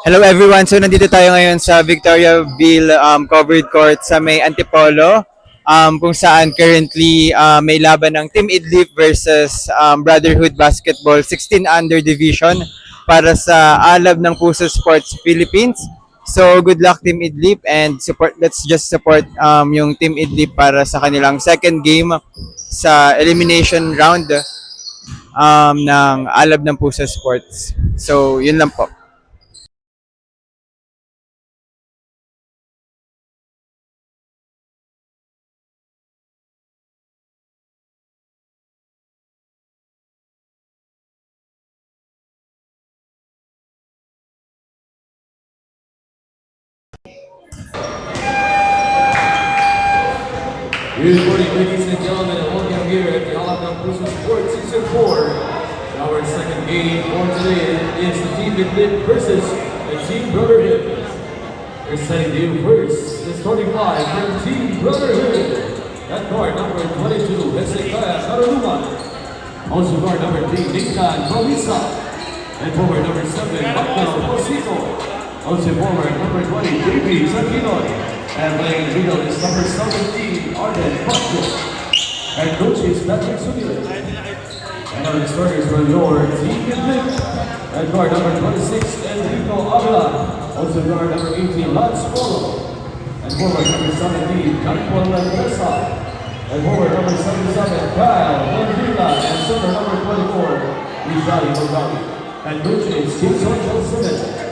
Hello everyone. So nandito tayo ngayon sa Victoriaville covered court sa may Antipolo kung saan currently may laban ng Team Idlip versus Brotherhood Basketball 16 under division para sa Alab ng Puso Sports Philippines. So good luck Team Idlip and let's just support yung Team Idlip para sa kanilang second game sa elimination round ng Alab ng Puso Sports. So yun lang po. Good morning, ladies and gentlemen, and welcome here at the Alabama Cruiser Sports Season 4. Our second game for today is the Team Idlip versus the Team Brotherhood. Presenting to you first, the starting line from Team Brotherhood. At guard number 22, Hezekiah Karaluman. Also guard number 3, Nikan Provisa. And forward number 7, Bakal Posito. Also forward number 20, JP Sakinoy. And playing in the middle is number 17, Arden Pacho. And coach is Patrick Sumile. And our starters from your Team Idlip. And guard number 26, Enrico Avila. Also guard number 18, Lance Polo. And forward number 17, Jacob Mendoza. And forward number 77, Kyle Mondila. And center number 24, Rizali Mogawi. And coach is Kinson Johnson.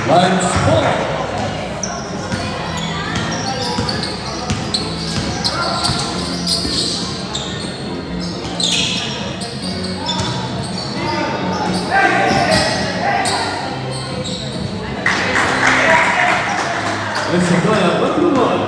Lance Paul. Hezekiah Karaluman.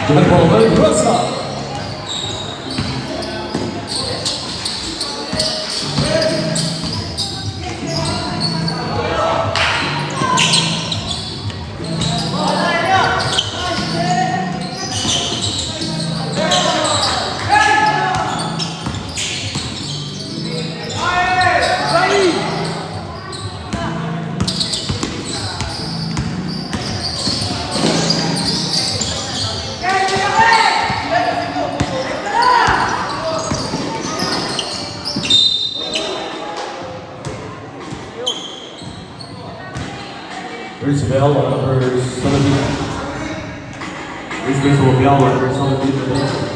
Jacob Mendoza. Here's Bell, number 17. Here's Crystal Bell, number 17.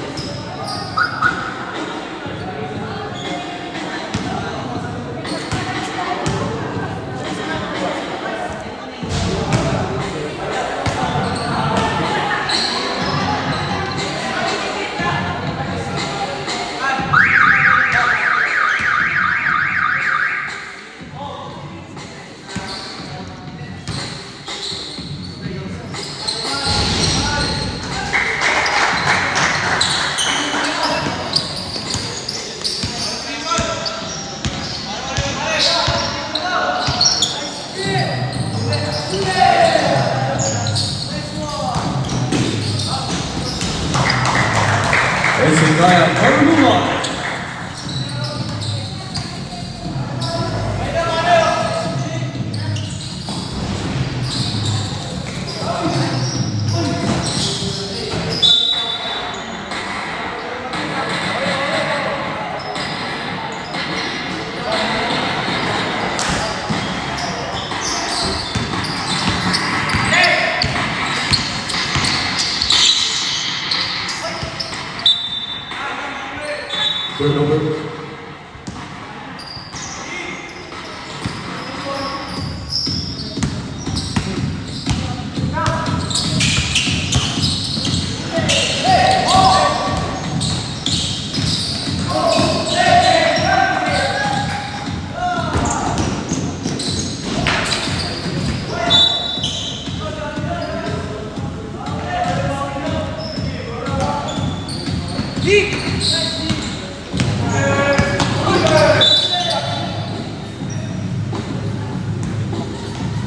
Racing Kaya Karunuma. Turnover.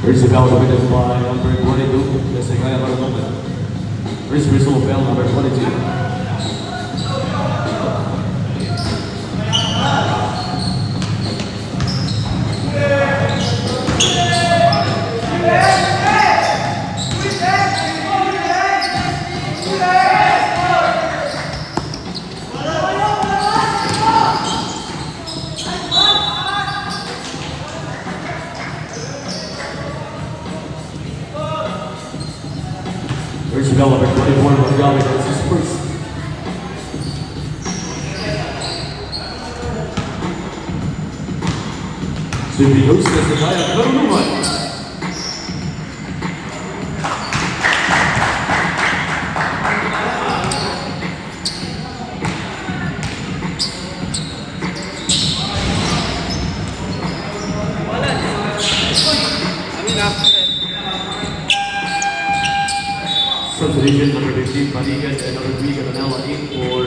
Here's the bell committed by number 22, Racing Kaya Karunuma. Here's Rizal Bell, number 22. Here's the bell, number 24, Montgomery, that's his first. Simply host Racing Kaya Karunuma. Subdivision number 15, Manigan, and number 3, Cananella, in for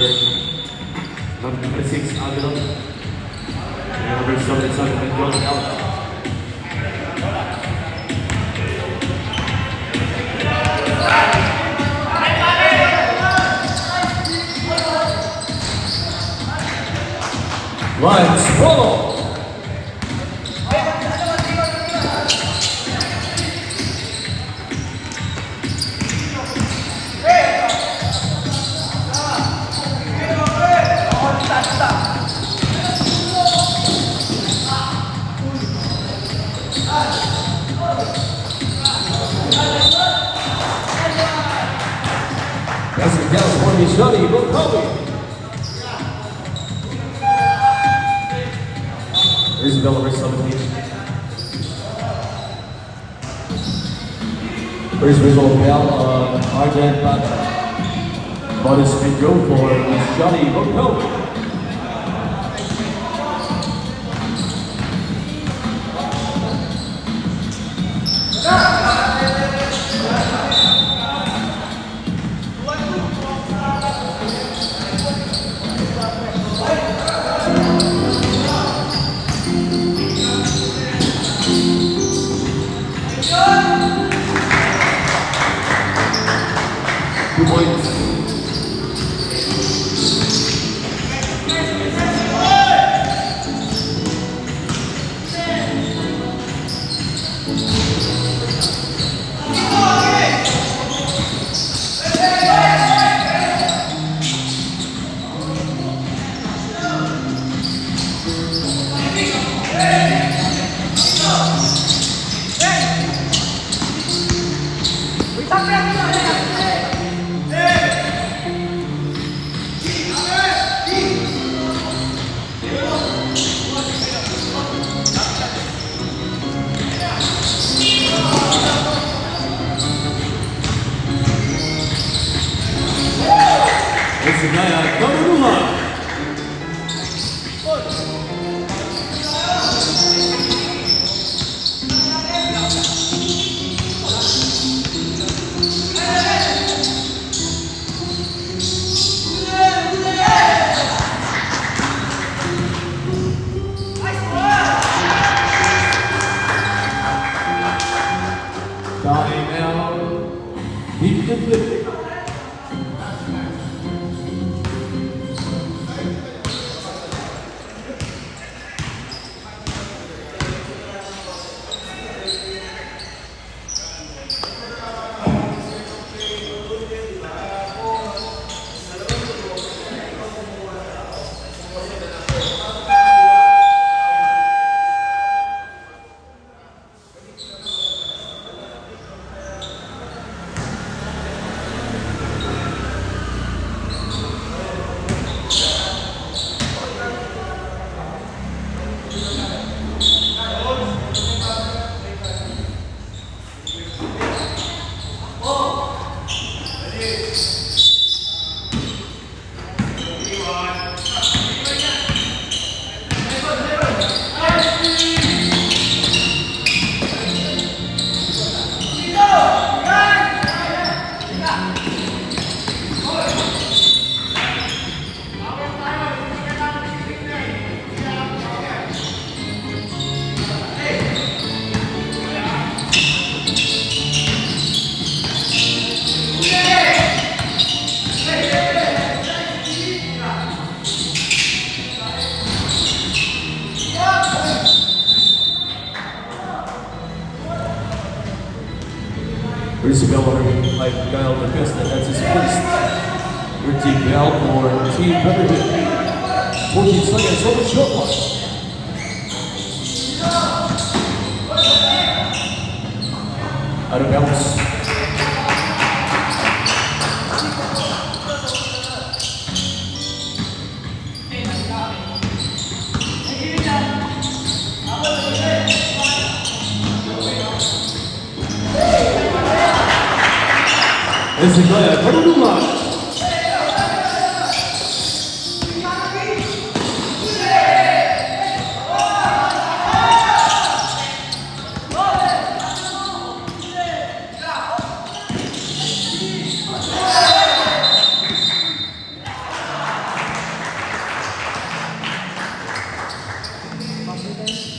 number 6, Avila. And number 77, Mendoza, out. Lines, follow. That's the California Johnny Bokowi. Here's the bell number 17. Here's Rizal Bell on Argent Pata. Bonus spin go for Miss Johnny Bokowi. First bell earned by Kyle DePesta. That's his first 13 bell for Team Brotherhood. 14 seconds on the shot clock. Out of bounds. Ezekiel Carduluma.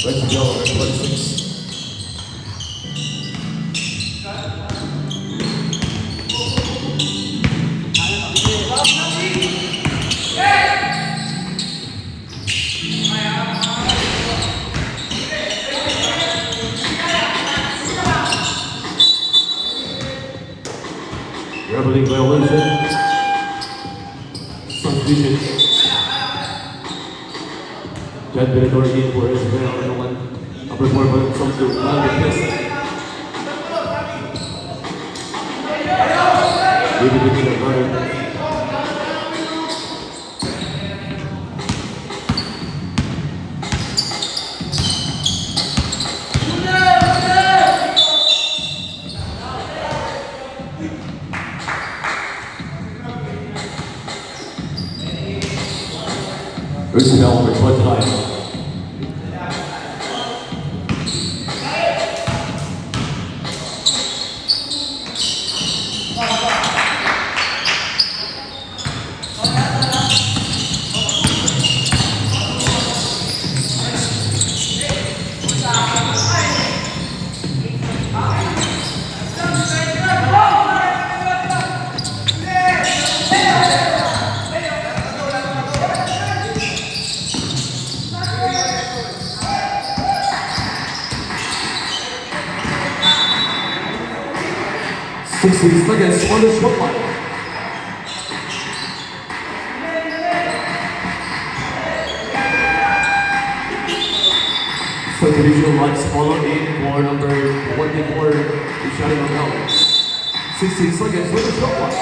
Let's go, 26. Rebelling violation. Substitution. John Benedor in for Israel. Number 1. Number 4 comes to Kyle DePesta. David Medina guard. First bell for 29. Seconds on the shot clock. Subdivision lights follow in for number 24, Ishani Magal. 16 seconds on the shot clock.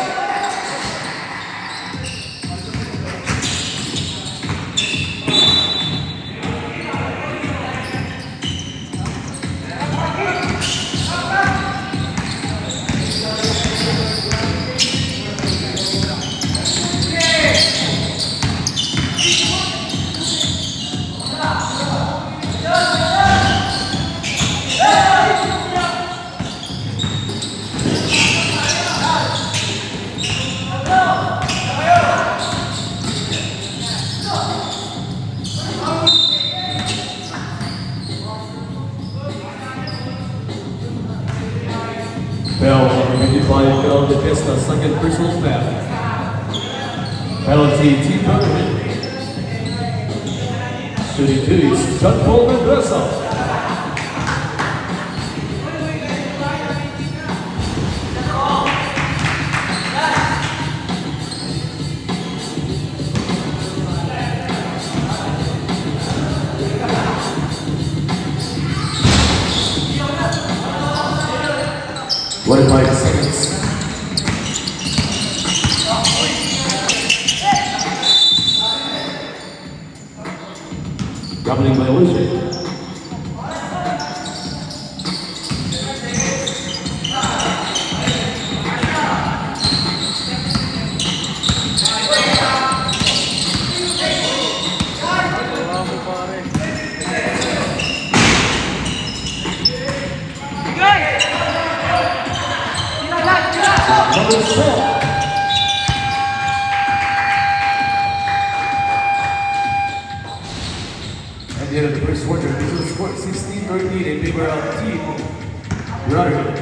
Bell, repeated by Kyle DePesta, second personal foul. Penalty, Team Brotherhood. Shooting duties, John Paul Mendoza. What 5 seconds. Doubling violation. Number 4. At the end of the first quarter, this was scored 16-13 in favor of Team Brotherhood.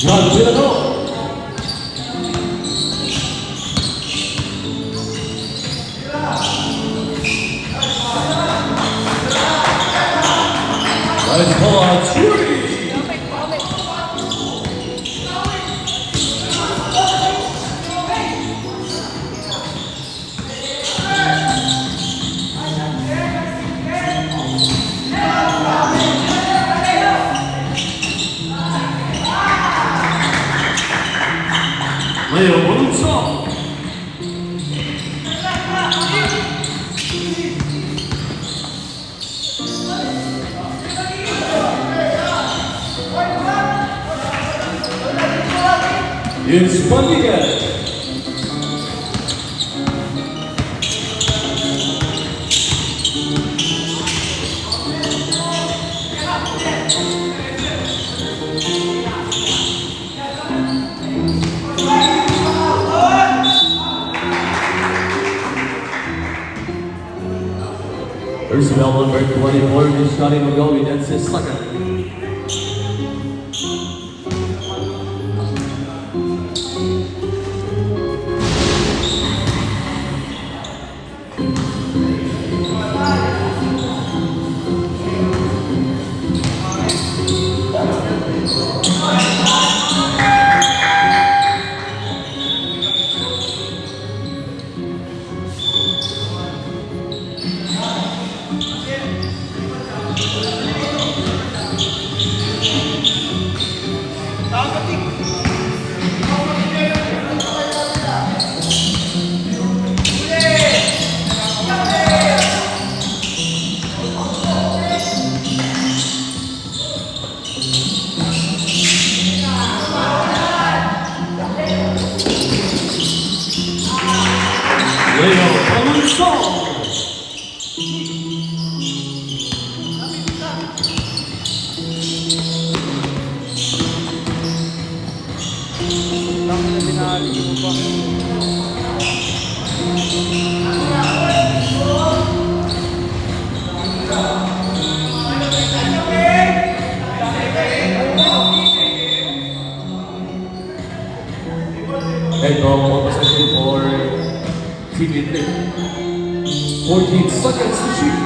John Villanova. Nice ball, three. Leo Bonusol. It's Rodriguez. Personnel number 24 is Scotty Mogolley, that's his second. Leo Bonusol. Head ball, one possession for Team Italy. 14 seconds to shoot.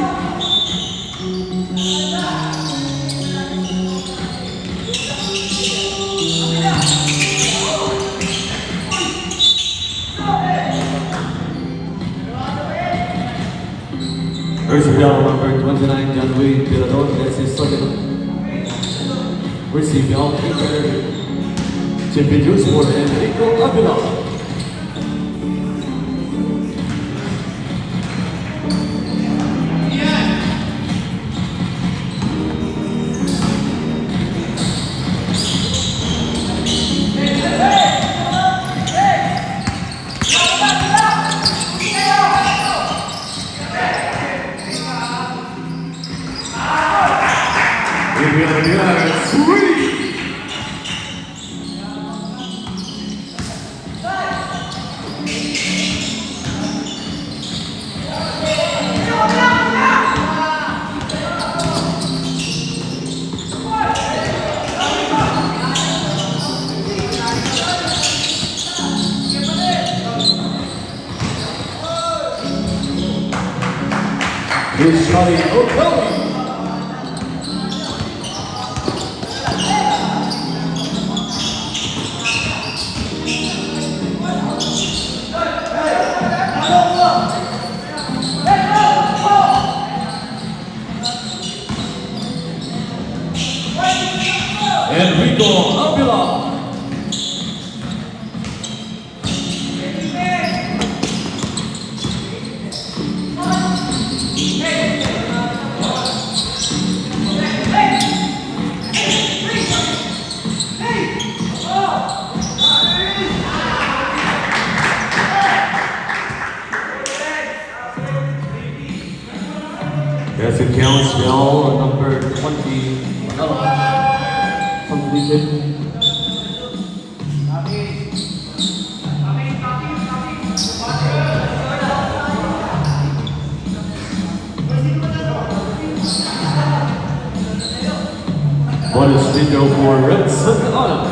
Personnel number 29, John Wayne Villanova, that's his second. Receive ball keeper. Championship for Enrico Avila. Three. Here's Scotty O'Kelly. Enrico Avila. Yes, it counts. Bell number 20. Completed. Bonus video for Red Sun Autumn.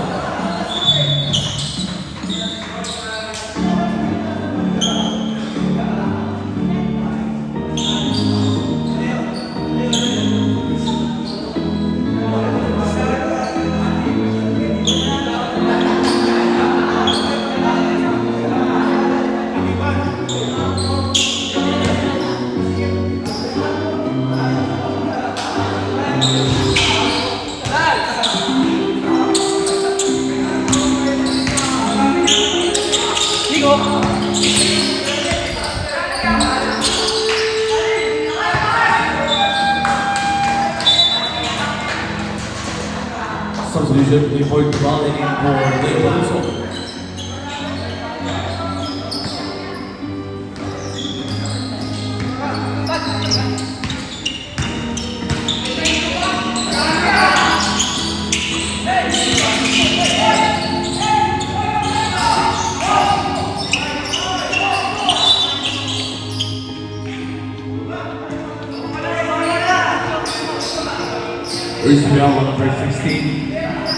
position, 3-point volley for Lane Peluso. First foul on number 16.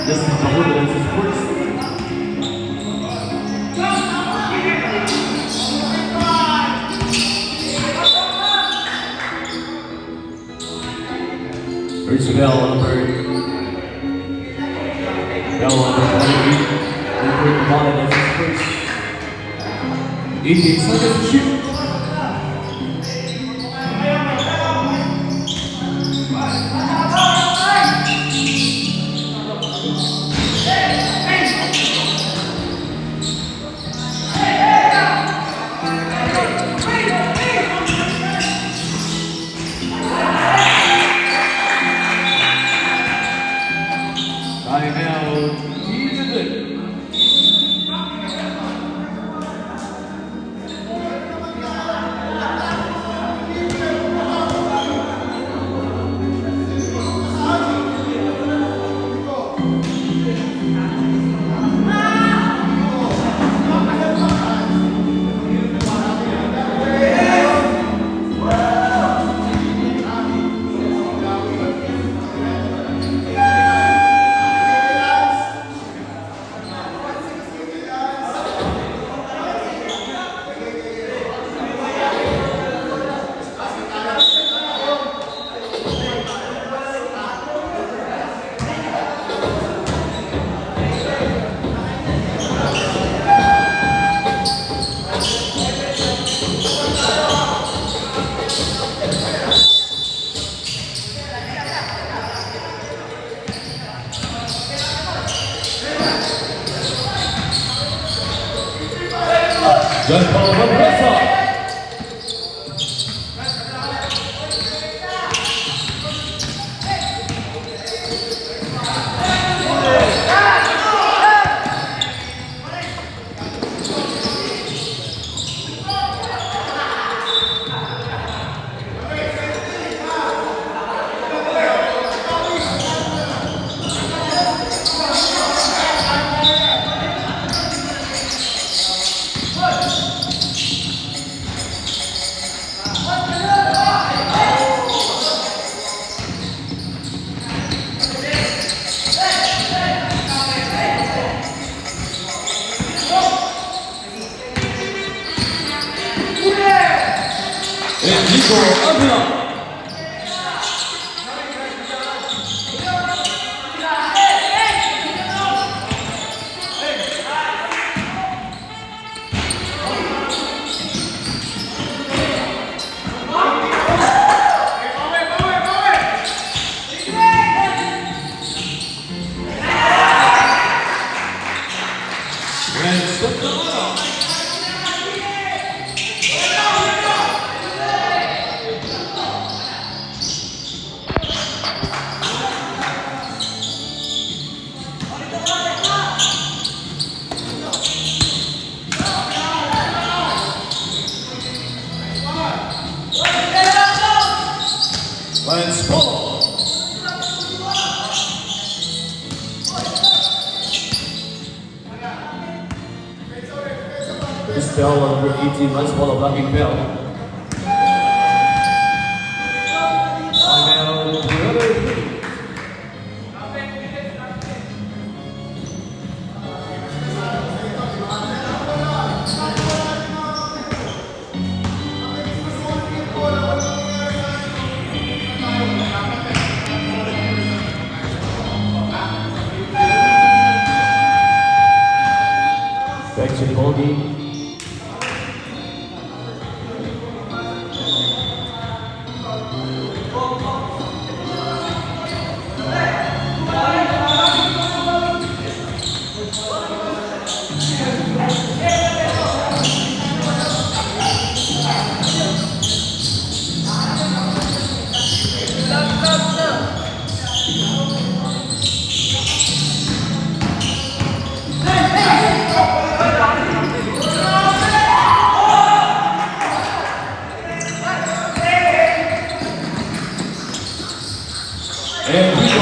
Justin Mahula, that's his first. First foul on number 28. Number Mahula, that's his first. 18 seconds to shoot. Timeout, Team Idlip. Giancarlo Barbosa. Enrico Avila. Lance Paul. This bell on number 18, Lance Paul, a blocking bell. Timeout, Brother Heat. Back to the ball game.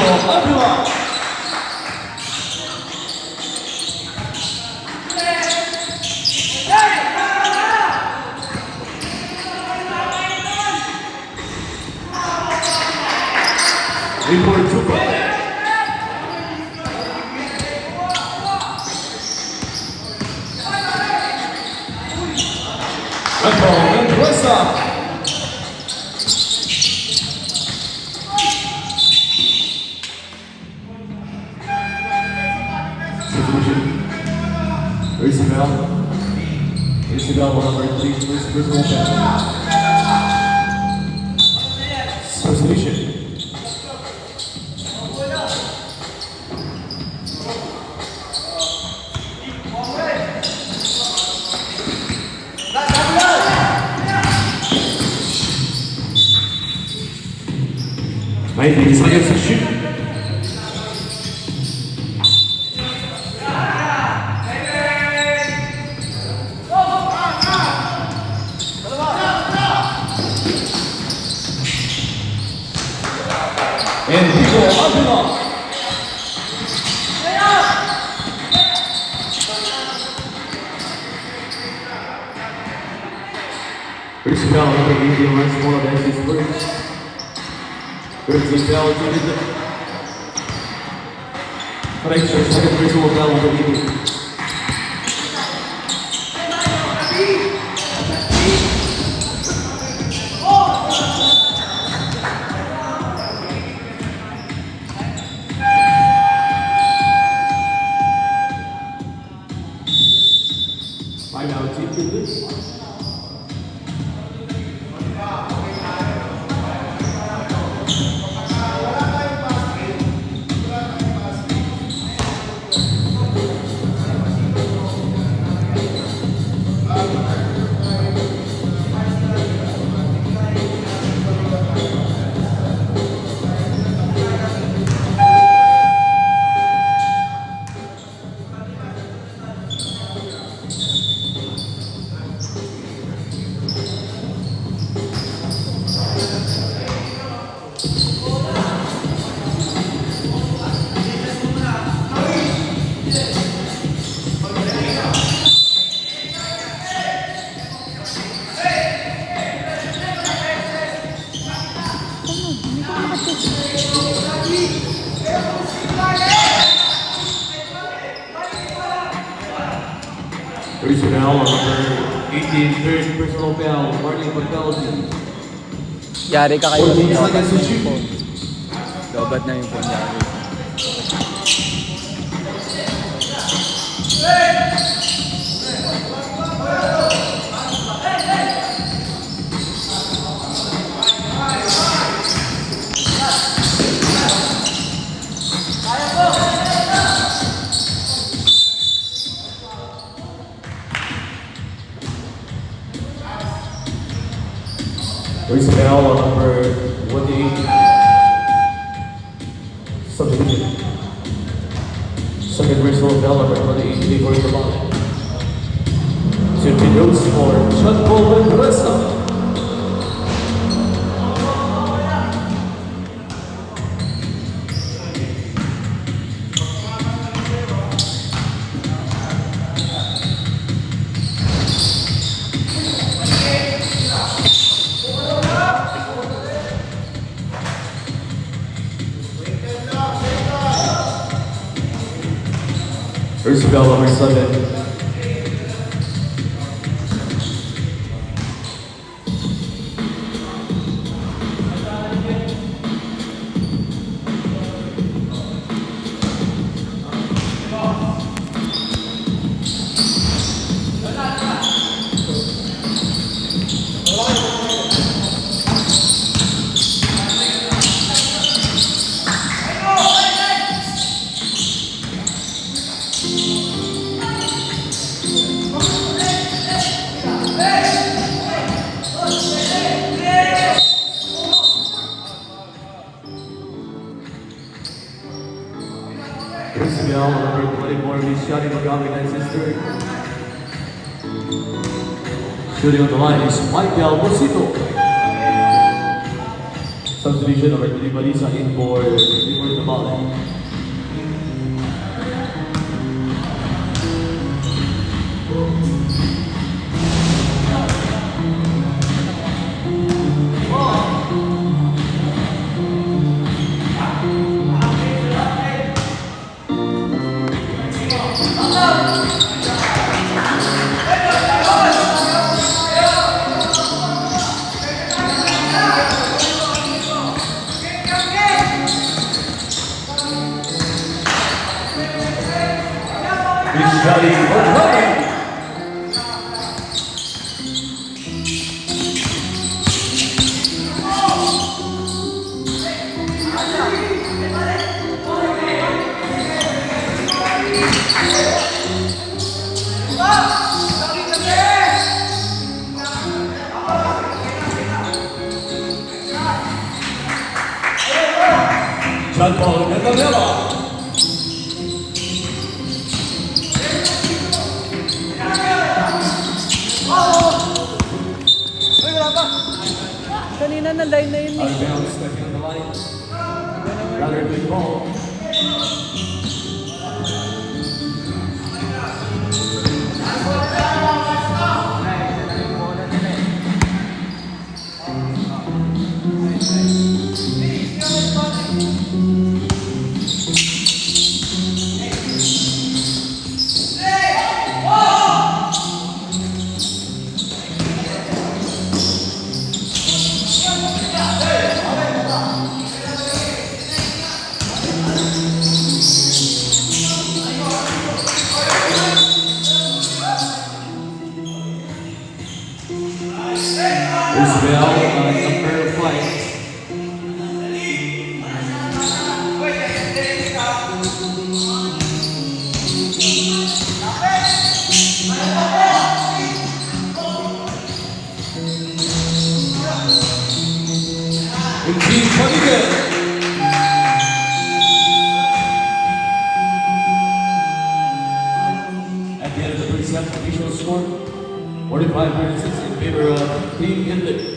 Avila. Report Chupa. Red ball, Mendoza. Isabel, number 3, first personal foul. Substitution. Maybe it's like a shoot. And Vigo Avila. First foul, number 18, runs one of Nancy's first. First foul, Freixo, second personal foul, number 18. Timeout, Team Philippines. First foul on number 18, third personal foul, Martin Patel. Yari ka kayo. 14 seconds to shoot. Lobat na yung phone yari. First foul on number 28. Substitution. Second personal foul, number 28, Igor Tabak. Simply notes for Chanpo Mendoza. First foul, number 7. First foul, number 24, Shadi Magami, that's his third. Shooting on the line is Michael Mosito. Subdivision number 3, Balisa in for Tamale. Beach Valley Oklahoma. John Paul Netanella. Kanina na line na yun Out of bounds, stepping on the line. Rather big ball. Isabel on number 5. Team 20. At the end of the first half, the official score 45-36 in favor of Team Idlib.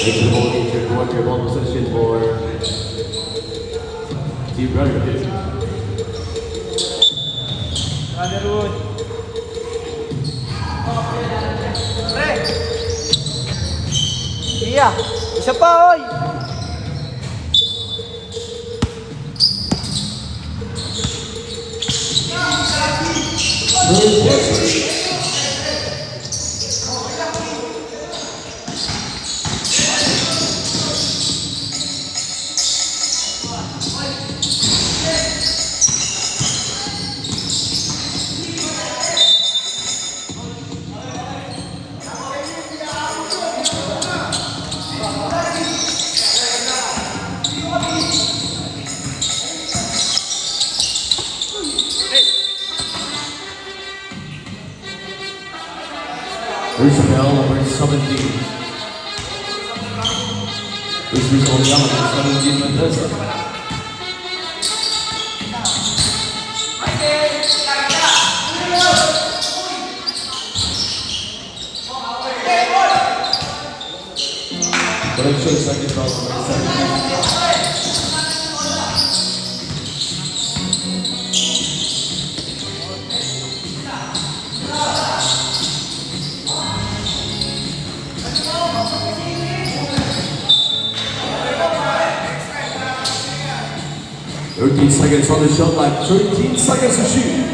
It's the ball nature, quarter ball possession for Team Brotherhood. Iya, isa pa oy. Isabel number 17. This is Oriana, 17 Mendoza. Correction, second foul, number 17. 13 seconds on the shot clock, 13 seconds to shoot.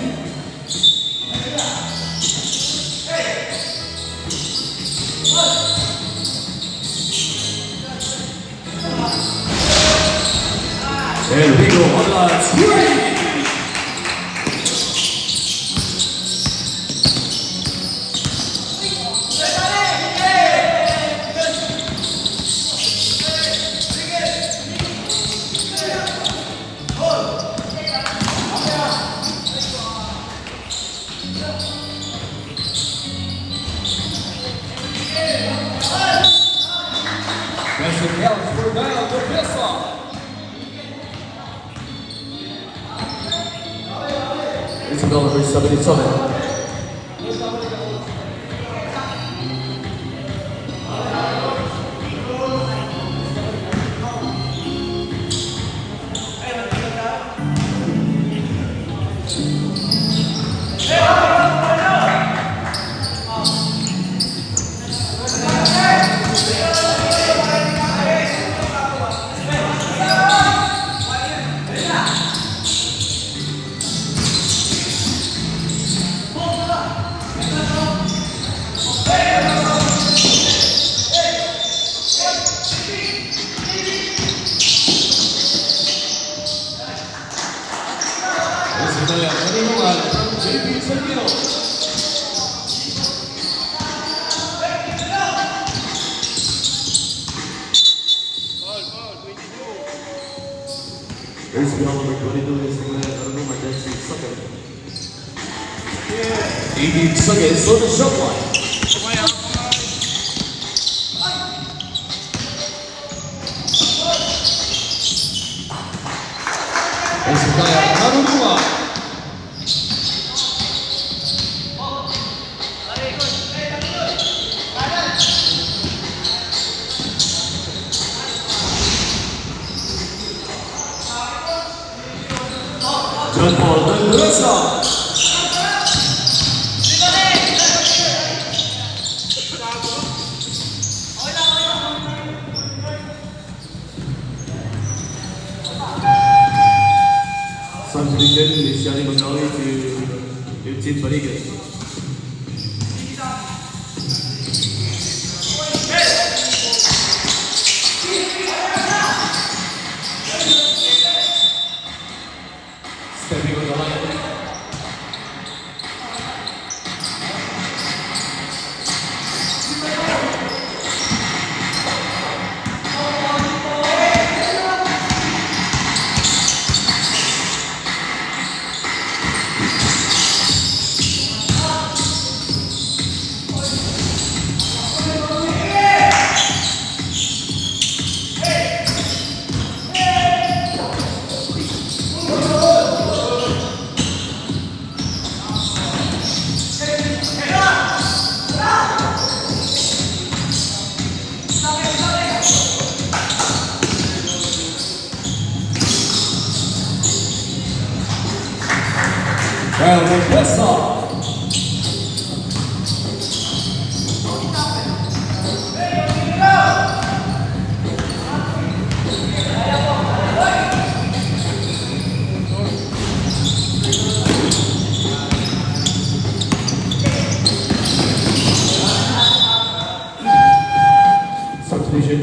And Rico on the three. That's the count for Dial the face-off. Isabel number 77. There's been number 22 is Naruma, that's the second. 18 seconds on the shot line. There's the guy, Naruma. John Paul Mendoza. Substitution is Johnny Magali to Eugene Rodriguez. Stepping on the line. Round of face-off. Substitution.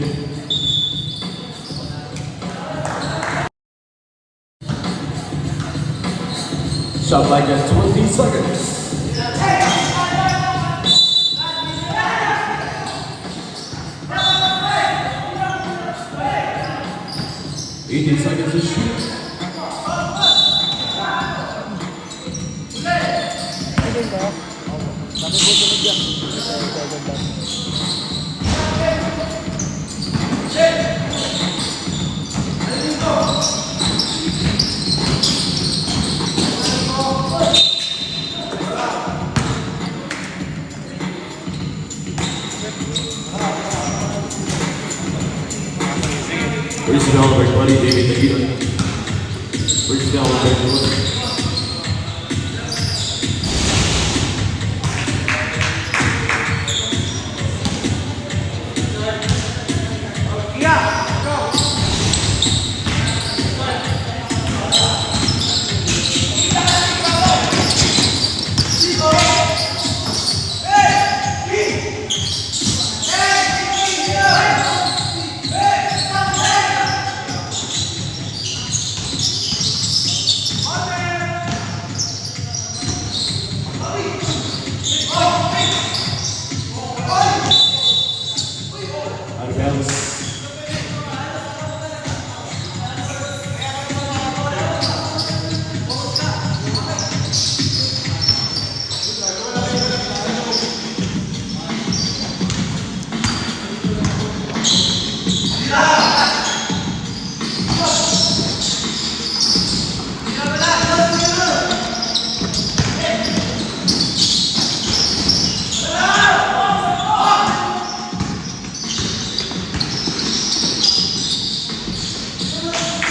Shot like at 20 seconds. 18 seconds to shoot. First down by buddy David Aguilar. First down by Aguilar.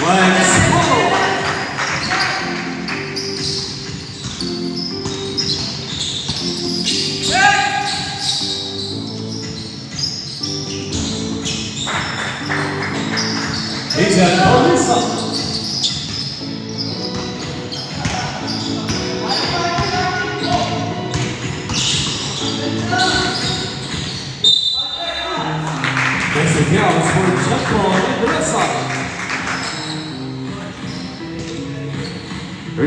Max Polo. He's at Paulista. Next accounts for Jetball and Vanessa.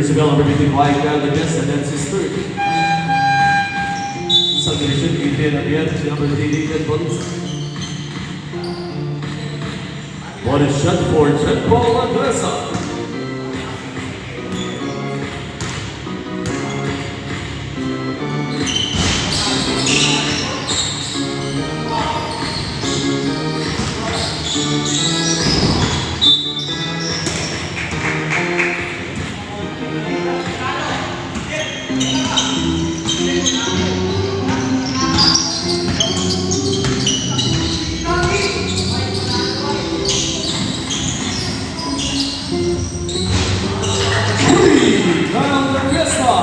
Isabella repeating wide down the guest, and that's his third. Subdivision, Ethan Abiet, number 88, and Vanessa. What a shot for Jetball and Vanessa. Round the Fiesta.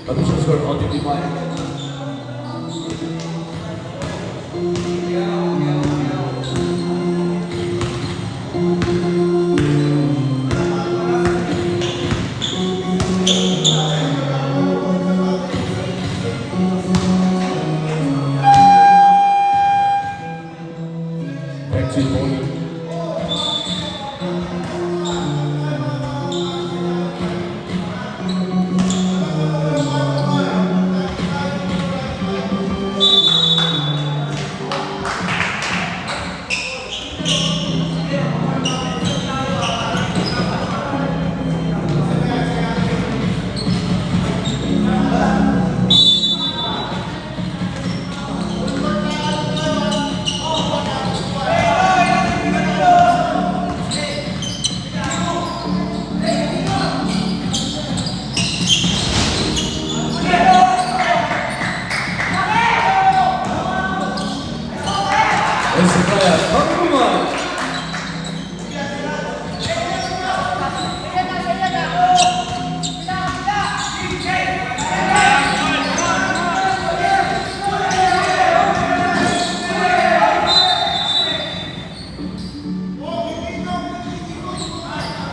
Official score on 55. Back to Tony.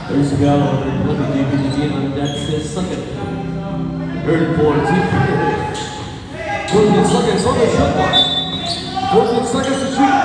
There's a guy looking deep in the game, and that's his second. Third for Team Fire. 14 seconds on the shot clock. 14 seconds to shoot.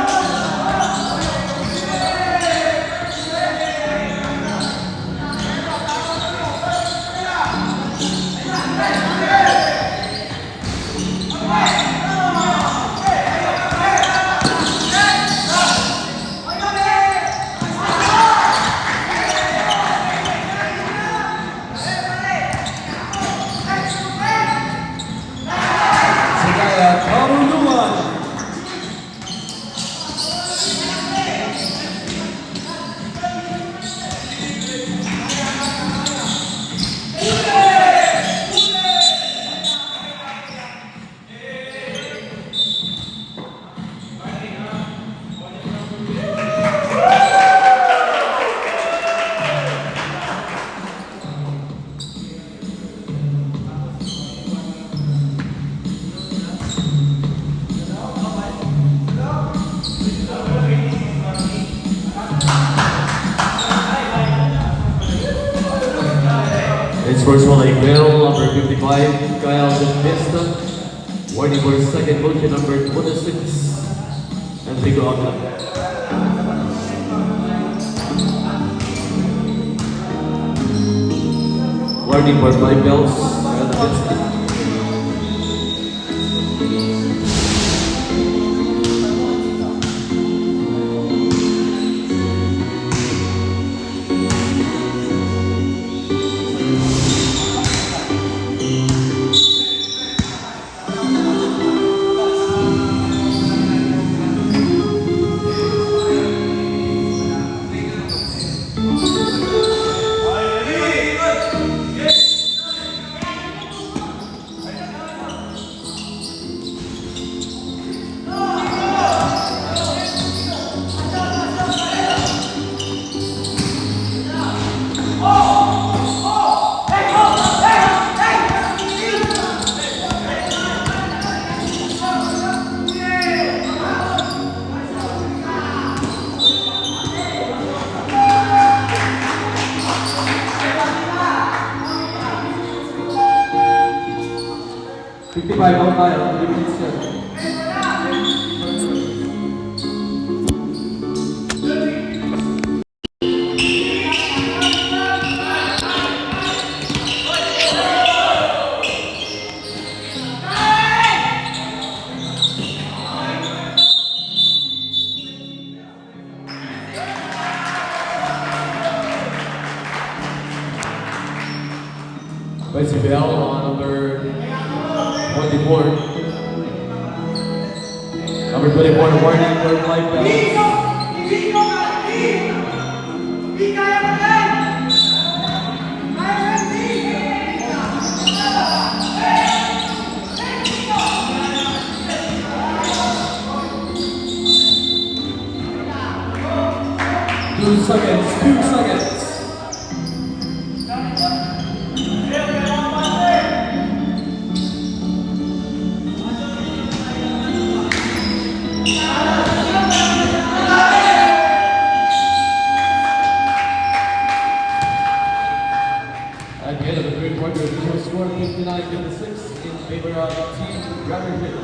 Karunuan. first one, like Bell, number 55, Kyle Vista. Waiting for his second motion, number 26, and Pico Abdul. Waiting for 5 bells, Kyle Vista. Out tayo, limits yan. Vice Bell on number 24. Number 24, the warning for 5 bells. Two seconds. At the end of the third quarter, the official score 59-56 in favor of Team Brotherhood.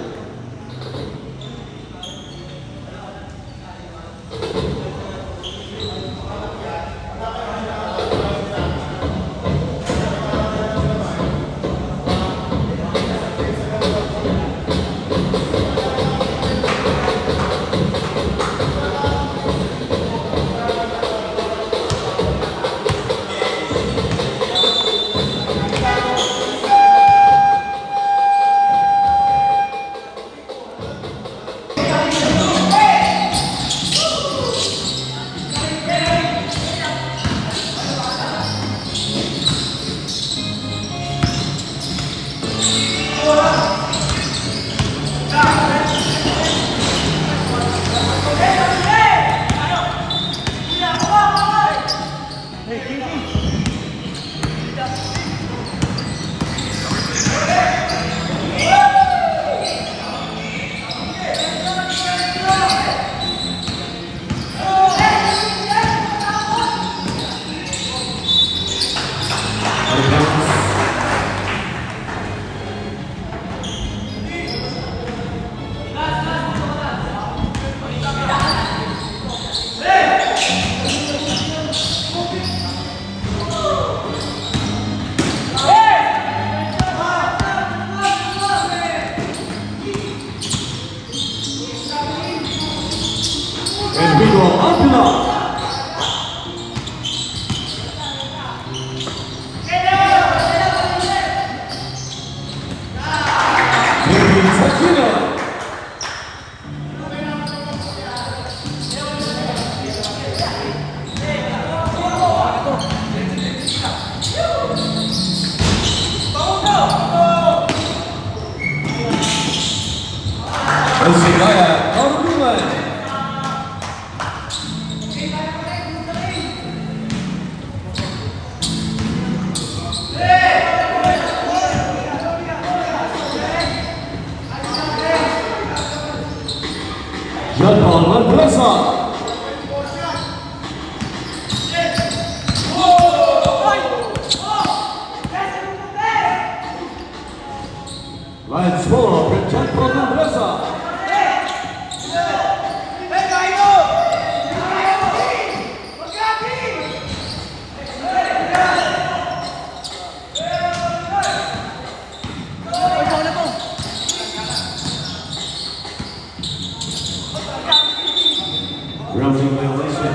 And we go up. John Paul Madrasa. Ryan Smola, Francesco Nobleza. Grounding violation.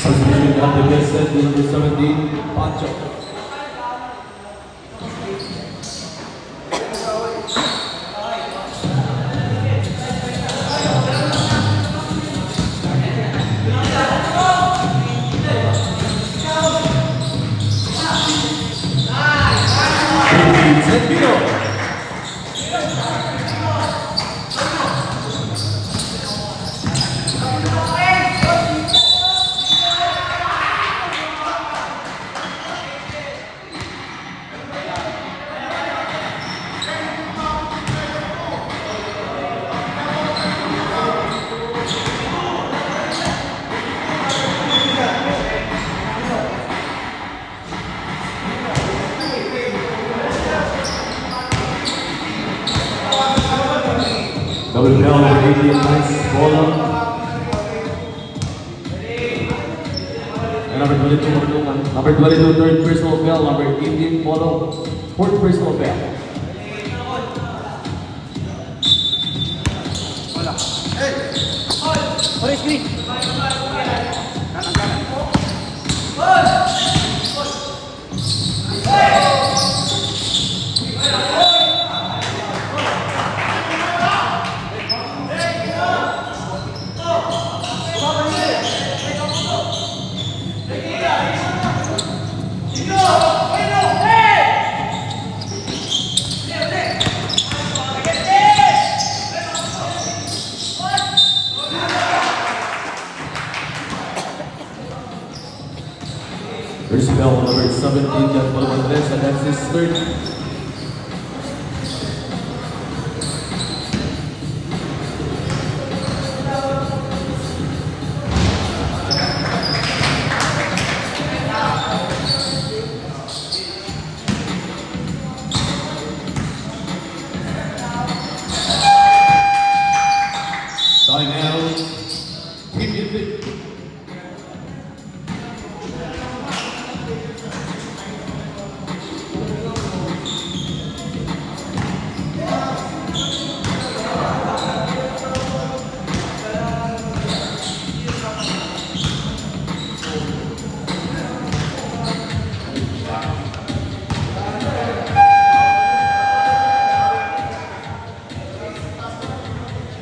Substitution at the best set, number 17, Pancho. Zembino. Double bell number 18, nice ball up. And number 22, third personal bell, number 18, follow, fourth personal bell. Hoy, screen. First bell number 17, Jan Balmandes, and that's his third. Time out. Keep it fit.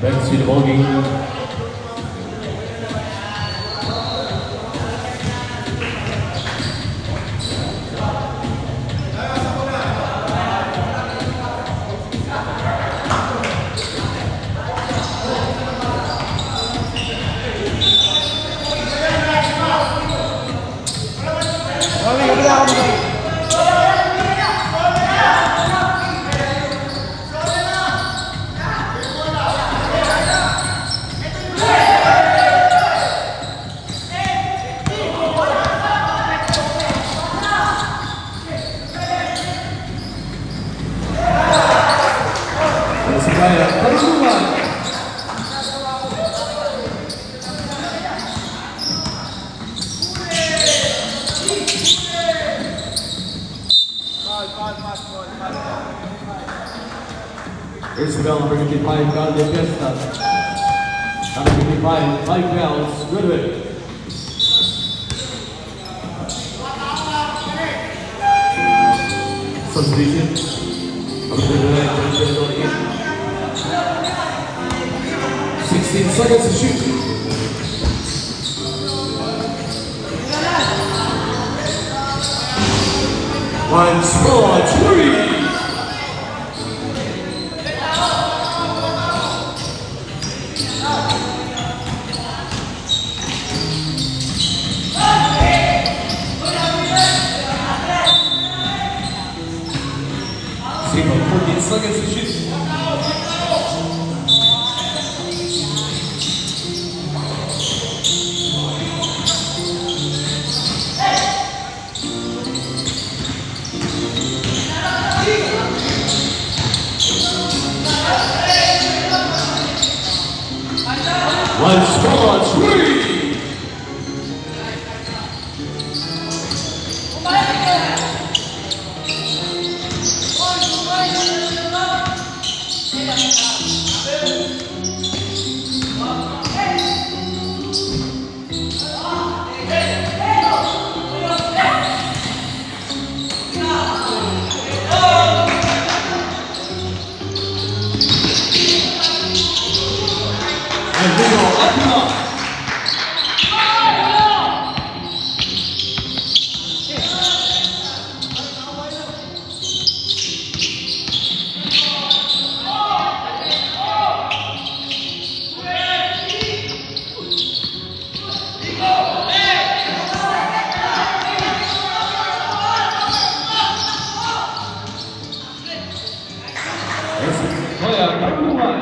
Back to the ball game. Here's the bell number 55, Carl De Fiesta. Number 55, Mike Bells, Goodwin. Substitution. Number 29, John in. 16 seconds to shoot. One score, 3. Single, 14 seconds to shoot. Nice ball, three. And we go up and up. Player number one.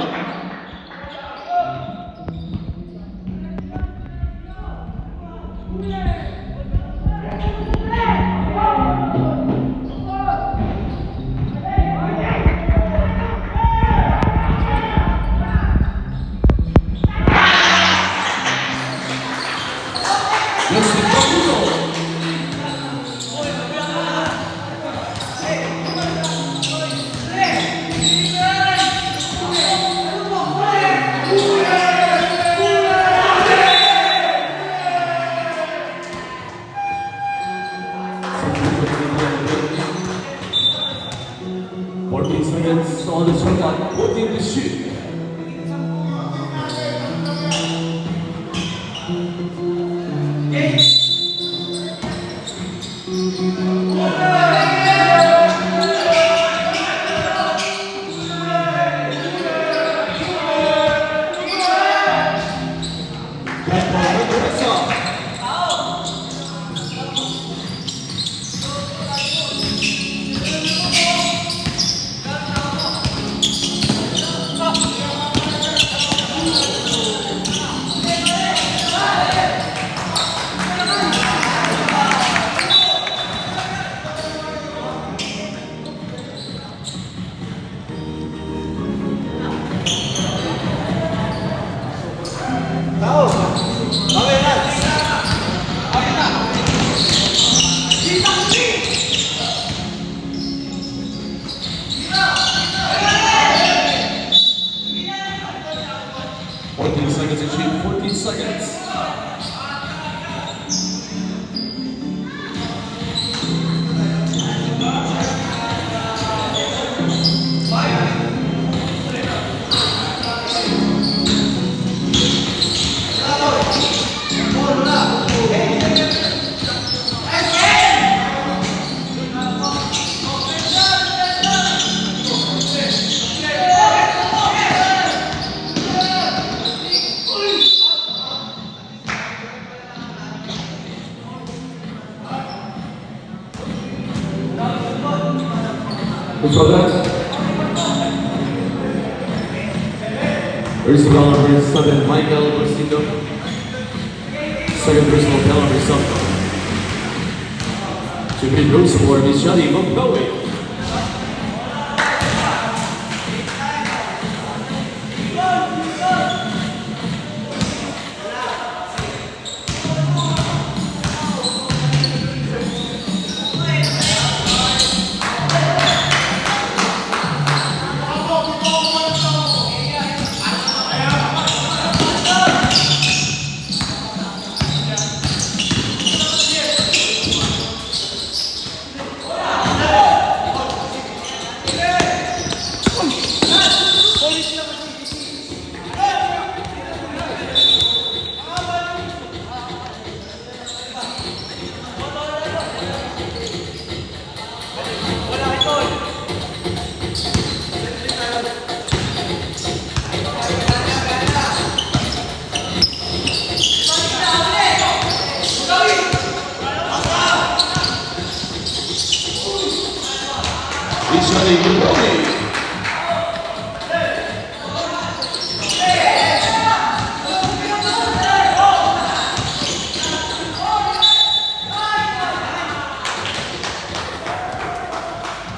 Justin Bakuto. Fourteen seconds on the shot clock. 14 to shoot. Seconds to shoot, 14 seconds. First ball number 7, Michael Bosito. Second personal foul number 7. To be goes for Michelle Mokoe.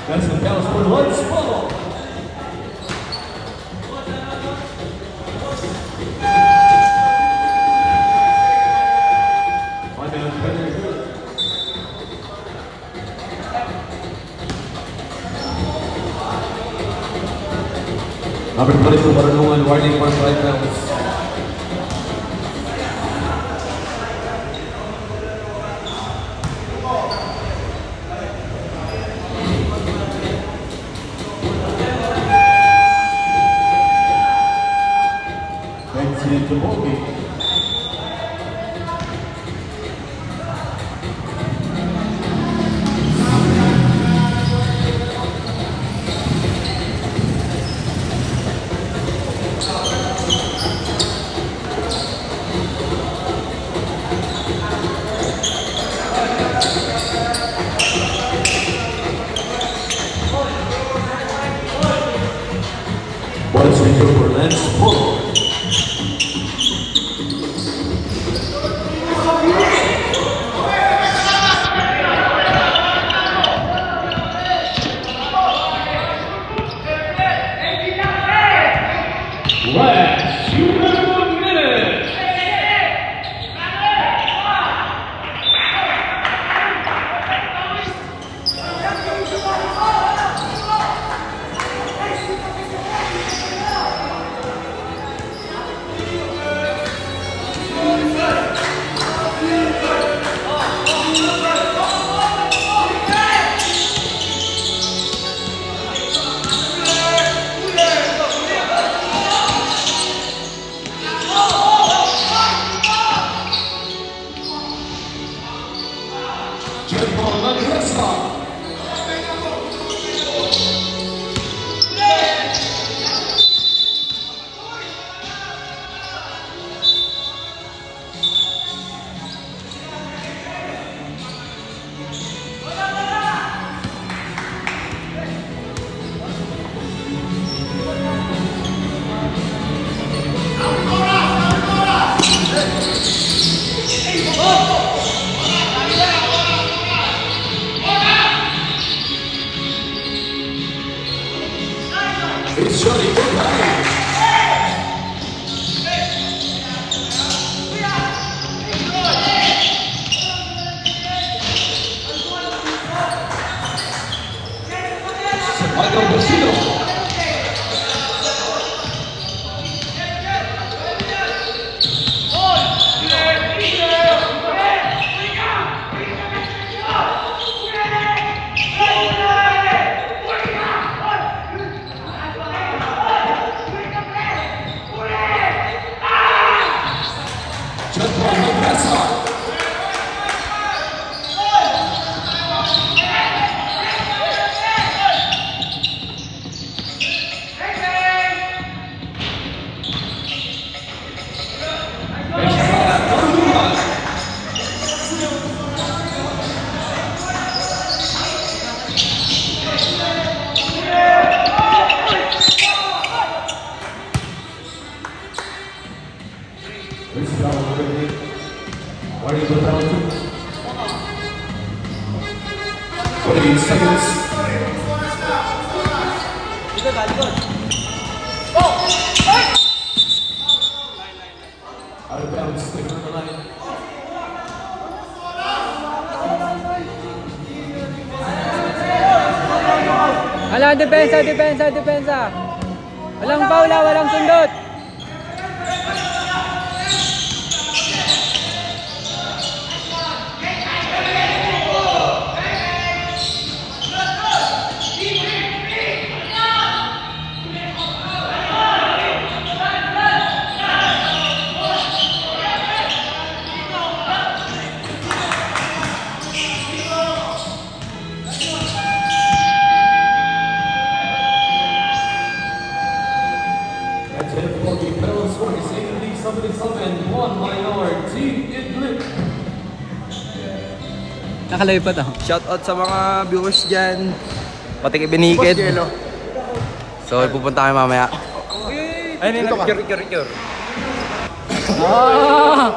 That's the Dallas Fort Worth ball. Number 22, Barangay Warning for 5 pounds. Exit the ball game. What is the for Lance Polo? Last, you have 1 minute. It's Johnny Goodbye. Michael Bocino. Warning for penalty. 28 seconds. Out of bounds, sticking on the line. Alam, depensa. Walang paula, walang sundot. Nakalayo pa to. Shoutout sa mga viewers dyan. Pati kay Beniked. So, pupunta kami mamaya. Ay, cure. Ah!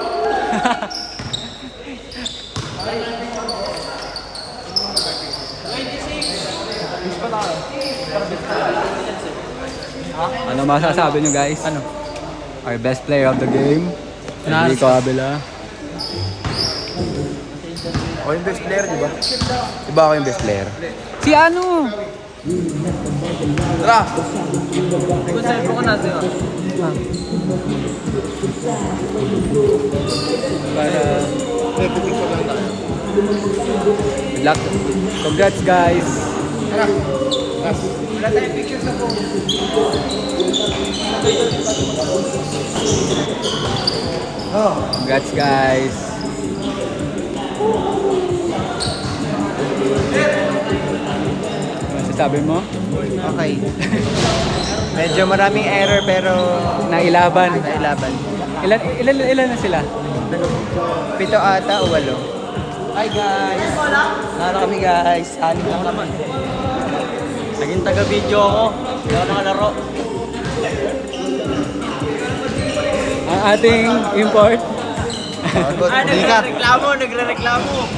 Ano masasabi nyo guys? Ano? Our best player of the game. Enrico Abela. Ako yung best player, di ba? Di ba ako yung best player? Si ano? Tara! Good luck. Congrats guys. Congrats guys. Ano masasabi mo? Okay. Medyo maraming error pero Nailaban. nailaban. Ilan na sila? 7 ata o 8. Hi guys! Nalo kami guys. Anim lang naman. Naging taga-video ako. Hindi ako nakalaro. Ang ating import. Nagre-reklamo.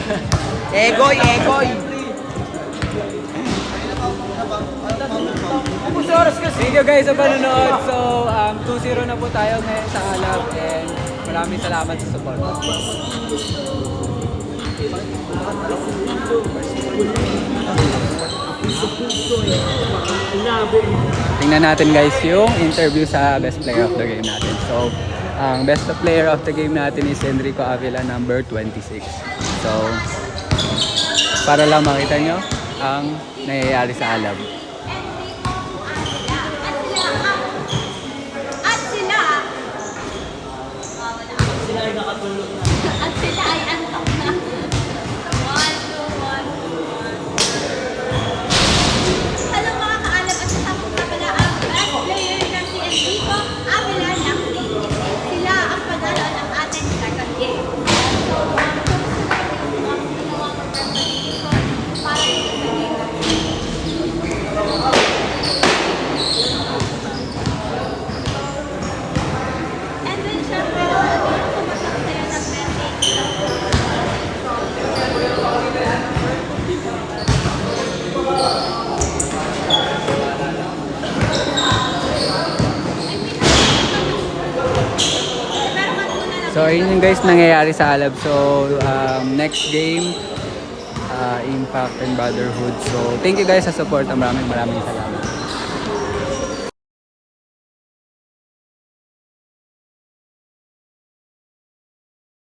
Egoy! Thank you guys sa panonood. So, 2-0 na po tayo ngayon sa Alab and maraming salamat sa support. Tingnan natin guys yung interview sa best player of the game natin. So, ang best player of the game natin is Enrico Avila, number 26. So, para lang makita nyo ang nangyayari sa Alab. At sila ay antok na. 1, 2, 1. Hello mga kaalab at sasapong na pala ang best player ng si Enrico Avila ng Philippines. Sila ang panalo ng ating second game. So, ginawang preparation para dito sa game. And then, syempre, pumasok sa'yo ng message. So, yun yung guys nangyayari sa Alab. So, next game, Impact and Brotherhood. So, thank you guys sa support. Maraming salamat.